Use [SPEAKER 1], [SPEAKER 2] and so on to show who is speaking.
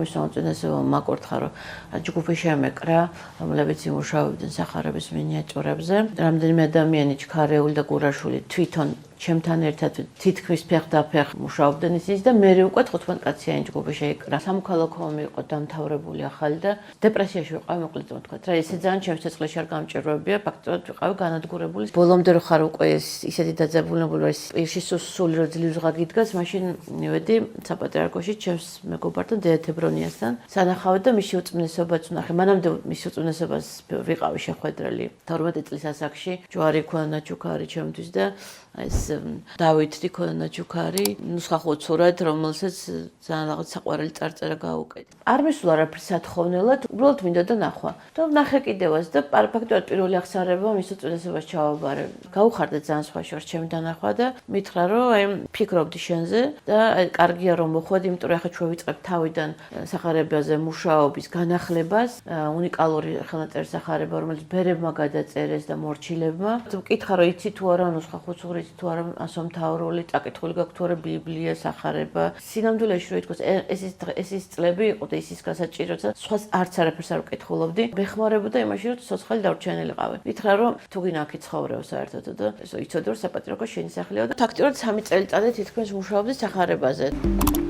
[SPEAKER 1] მისამწინესო მაკურთხა რომ ჯგუფი შემეკრა, რომლებიც იმუშავებდნენ სახარების მინიატურებზე. რამდენიმე ადამიანი ჩქარეული და გურაშვილი თვითონ ჩემთან ერთად თითქმის ფეხდაფეხ მუშაობდნენ ისიც და მე უკვე 15 კაციანი ჯგუფი შეიკრა. სამოქალაქო ომი იყო დამთავრებული ახალი და დეპრესიაში ვიყავი, მოკლედ ვთქვათ რა, ესე ძალიან ჩემს წესყლეში არ გამჭირვებია, ფაქტობრივად ვიყავი განადგურებული. ბოლომდე რო ხარ უკვე ისეთი დაძაბულებული, რომ პირში სული რო ძლივსღა გიდგას, მაშინ მივედი საპატრიარქოში ჩემს მეგობართან დედათებრონიასთან. სანახავად და მისი უწმნესობაც ვნახე. მანამდე მისი უწმნესობას ვიყავი შეხვედრილი. 12 წლის ასაკში ჯვარი ქონა ჩუქარი ჩემთვის და ეს დავითი ქონა ჩუქარი ნუსხახოცურად, რომელსაც ძალიან რაღაც საყვარელი წარწერა გაუკეთე. არ მისულა არაფერს სათხოვნელად, უბრალოდ მინდოდა ნახვა. და ვნახე კიდევაც და ფაქტობრივად პირველი აღსარება მის უწმნესობას ჩავაბარე. გაუხარდა ძალიან სხვა შორს ჩემი დანახვა და მითხრა რომ აი ფიქრობდი შენზე და კარგია რომ მოხვედი, იმიტომ რომ ახლა ჩვენ ვიწყებთ თავიდან სახარებაზე მუშაობის განახლებას, უნიკალური ხელნაწერი სახარება, რომელიც ბერებმა გადაწერეს და მორჩილებმა. მკითხა რომ იცი თუ არა ნუსხახოცური თუ არა ასომთავრული, წაკითხული გაქვთ თუ არა ბიბლია, სახარება. სინამდვილეში რო ითქვას, ეს ის წლები იყო და ის გასაჭირო, როცა სხვას არც არაფერს არ ვკითხულობდი. მეხმარებოდა იმაში, რომ ცოცხალი დარჩენილიყავი. მითხრა რომ თუ გინდა აქ ცხოვრეო საერთოდ და იცოდე რომ საპატრიარქო შენი სახლია და ფაქტობრივად 3 წელიწადი თითქმის მუშაობდი სახარებაზე.